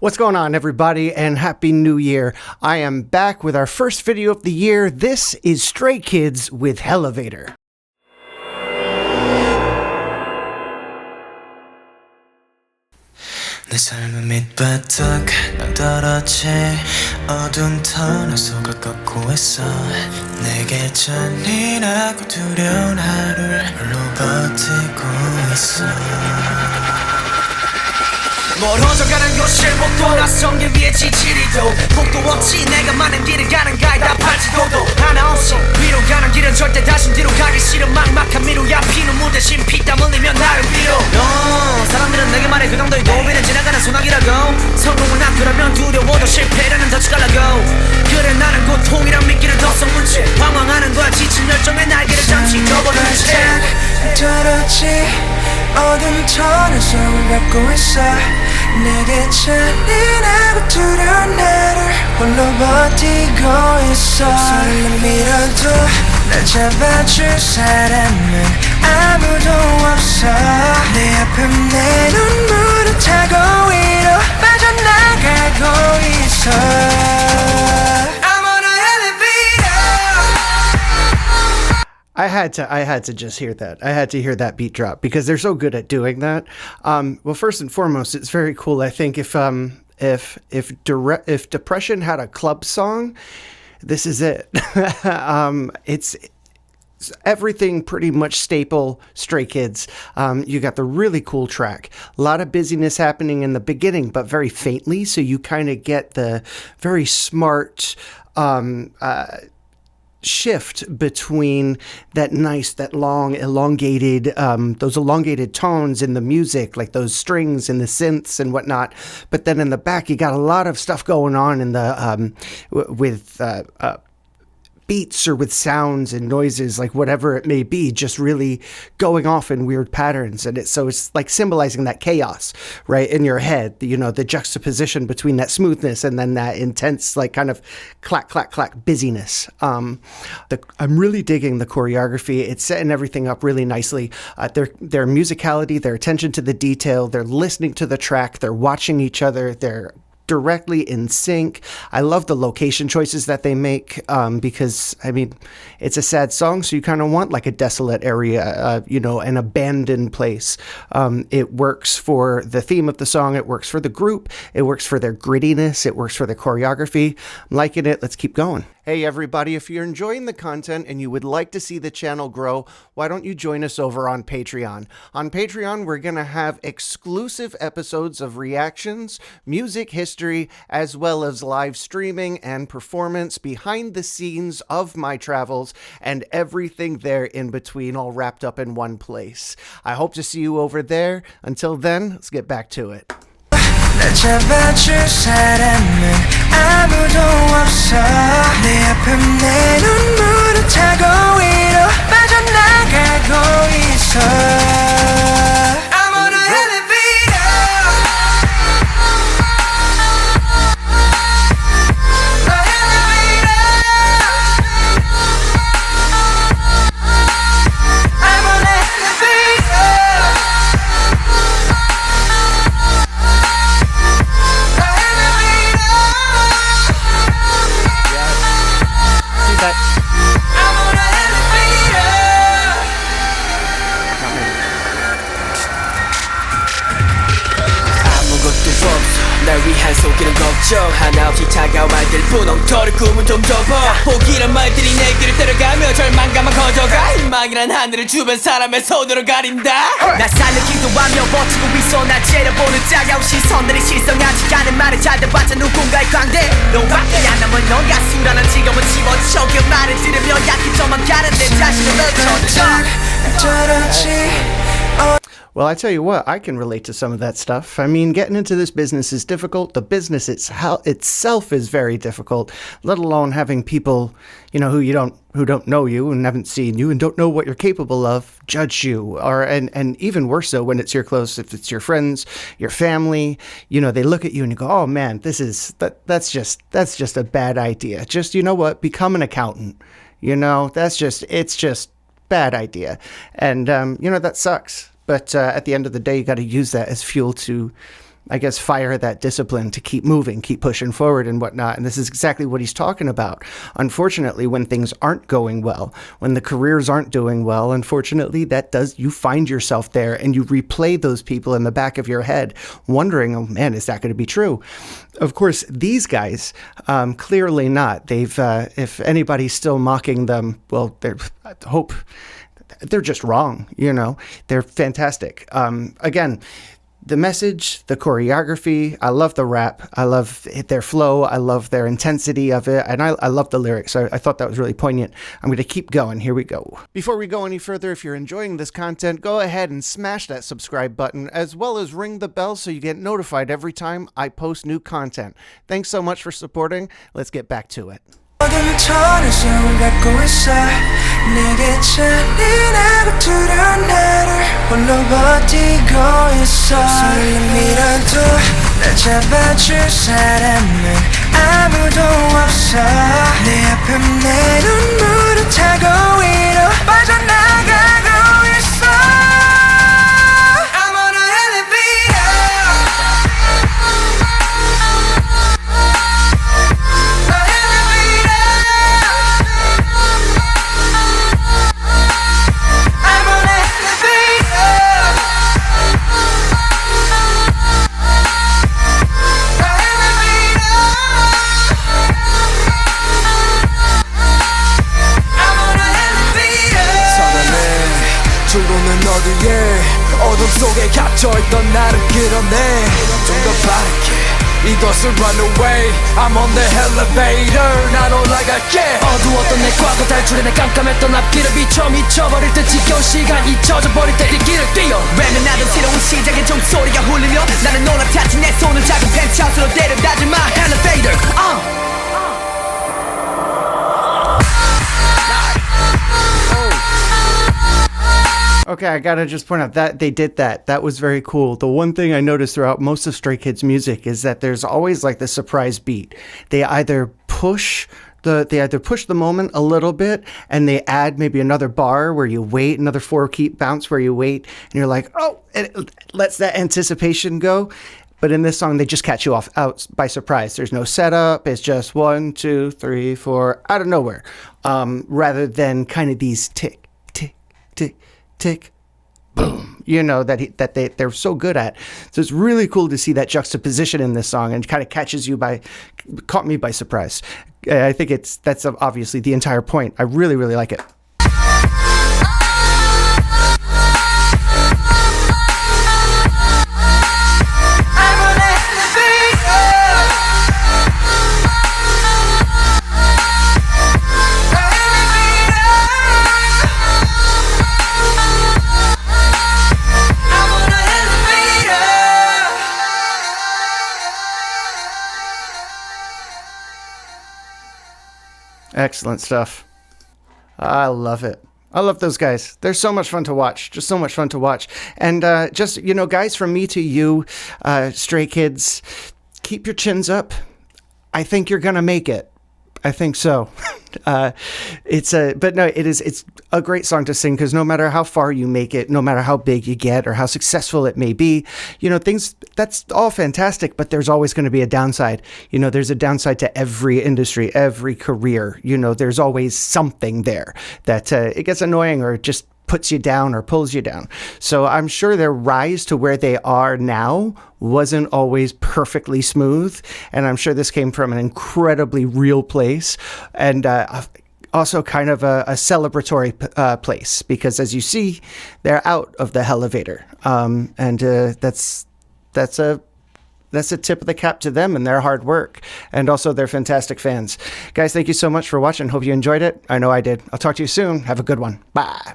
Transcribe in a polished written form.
What's going on, everybody, and Happy New Year. I am back with our first video of the year. This is StrayKidz with Hellevator. 내 삶은 밑바닥 낭떠러지 어두운 터널 속을 걷고 있어 내게 잔인하고 두려운 하루를 홀로 버티고 있어 멀어져가는 것을 목도 낯선 길 위에 지치리도 목도 없이 내가 많은 길을 가는 가이다 팔찌고도 하나 없이 위로 가는 길은 절대 다신 뒤로 가기 싫어 막막한 미루야 피눈물 대신 피땀 흘리며 나를 빌어 사람들은 내게 말해 그 정도의 도비는 지나가는 소나기라고 성공을 앞두라면 두려워도 실패라는 덫이 갈라고 그래 나는 고통이란 미끼를 더 섞은 채 방황하는 거야 지친 열정의 날개를 잠시 접어둔 채 떨어지 어두운 터널 속을 밟고 있어 내게 잔인하고 두려운 나를 홀로 버티고 있어 손을 밀어도 날 잡아줄 사람은 아무도 없어 내 아픔 내 눈물을 타고 위로 빠져나가고 있어 I'm on a Hellevator. I had to just hear that. I had to hear that beat drop because they're so good at doing that. Well, first and foremost, it's very cool. I think if depression had a club song, this is it. It's everything pretty much staple StrayKidz. You got the really cool track. A lot of busyness happening in the beginning, but very faintly. So you kind of get the very smart shift between that long, elongated, those elongated tones in the music, like those strings and the synths and whatnot. But then in the back, you got a lot of stuff going on in the with beats or with sounds and noises, like whatever it may be, just really going off in weird patterns. And it's like symbolizing that chaos, right, in your head, you know, the juxtaposition between that smoothness and then that intense, like kind of clack, clack, clack busyness. I'm really digging the choreography. It's setting everything up really nicely. Their musicality, their attention to the detail, they're listening to the track, they're watching each other, they're directly in sync. I love the location choices that they make because, I mean, it's a sad song, so you kind of want like a desolate area, you know, an abandoned place. It works for the theme of the song. It works for the group. It works for their grittiness. It works for the choreography. I'm liking it. Let's keep going. Hey, everybody, if you're enjoying the content and you would like to see the channel grow, why don't you join us over on Patreon? On Patreon, we're going to have exclusive episodes of reactions, music history, as well as live streaming and performance behind the scenes of my travels and everything there in between, all wrapped up in one place. I hope to see you over there. Until then, let's get back to it. 날 잡아줄 사람은 아무도 없어 내 아픔 내 눈물을 타고 위로 빠져나가고 있어 I'm on a Hellevator A Hellevator I'm on a Hellevator 날 위한 속이는 걱정 하나 없이 차가운 말들 뿐 엉터리 꿈은 좀 접어 포기란 말들이 내 길을 따라가며 절망감만 커져가 희망이란 하늘을 주변 사람의 손으로 가린다 날 살리기도 하며 버티고 있어 날 째려보는 차가운 시선들이 실성하지 않은 말을 잘 들어봤자 누군가의 광대 너밖에 안 남은 너가 수라는 지금은 집어쳐 그 말을 들으며 약해 저만 가는 내 자신을 떨어져 Well, I tell you what, I can relate to some of that stuff. I mean, getting into this business is difficult. The business itself is very difficult, let alone having people, you know, who don't know you and haven't seen you and don't know what you're capable of, judge you, and even worse so when it's your close, if it's your friends, your family, you know, they look at you and you go, oh man, that's just a bad idea. Just, you know what, become an accountant. You know, it's just bad idea. And, you know, that sucks. But at the end of the day, you got to use that as fuel to I guess, fire, that discipline to keep moving, keep pushing forward and whatnot. And this is exactly what he's talking about. Unfortunately, when things aren't going well, when the careers aren't doing well, unfortunately, you find yourself there and you replay those people in the back of your head, wondering, oh man, is that going to be true? Of course, these guys, clearly not. If anybody's still mocking them, well, they're just wrong, They're fantastic. Again, the message, the choreography, I love the rap, I love their flow, I love their intensity of it, and I love the lyrics. So I thought that was really poignant. I'm going to keep going. Here we go. Before we go any further, if you're enjoying this content, go ahead and smash that subscribe button, as well as ring the bell so you get notified every time I post new content. Thanks so much for supporting. Let's get back to it. 내게 잔인하고 두려운 나를 홀로 버티고 있어 설렘이라도 날 잡아줄 사람은 아무도 없어 내 앞에 내 눈물을 타고 위로 빠져나가고 있어 I'm on a elevator 어둠 속에 갇혀있던 나를 끌어내 좀 더 빠르게 이것을 run away I'm on the Hellevator 난 올라갈게 어두웠던 내 과거 탈출해 내 깜깜했던 앞길을 비춰 미쳐버릴 듯 지겨운 시간 잊혀져 버릴 때 이 길을 뛰어 외면하던 새로운 시작의 종소리가 울리며 나는 올라탔지 내 손을 작은 펜트하우스로 데려다줄 my Hellevator Okay, I gotta just point out that they did that. That was very cool. The one thing I noticed throughout most of StrayKidz music is that there's always like the surprise beat. They either push the moment a little bit and they add maybe another bar where you wait, another 4-beat bounce where you wait, and you're like, oh, and it lets that anticipation go. But in this song, they just catch you out by surprise. There's no setup. It's just 1, 2, 3, 4 out of nowhere, rather than kind of these tick, tick, tick, tick, boom, that they're so good at. So it's really cool to see that juxtaposition in this song, and kind of caught me by surprise. I think that's obviously the entire point. I really, really like it. Excellent stuff. I love it. I love those guys. They're so much fun to watch. Just so much fun to watch. And guys, from me to you, StrayKidz, keep your chins up. I think you're going to make it. I think so. It's a great song to sing, because no matter how far you make it, no matter how big you get or how successful it may be, that's all fantastic, but there's always going to be a downside. There's a downside to every industry, every career. There's always something there that it gets annoying or just puts you down or pulls you down. So I'm sure their rise to where they are now wasn't always perfectly smooth. And I'm sure this came from an incredibly real place, and also kind of a celebratory place, because as you see, they're out of the Hellevator. And that's a tip of the cap to them and their hard work, and also their fantastic fans. Guys, thank you so much for watching. Hope you enjoyed it. I know I did. I'll talk to you soon. Have a good one. Bye.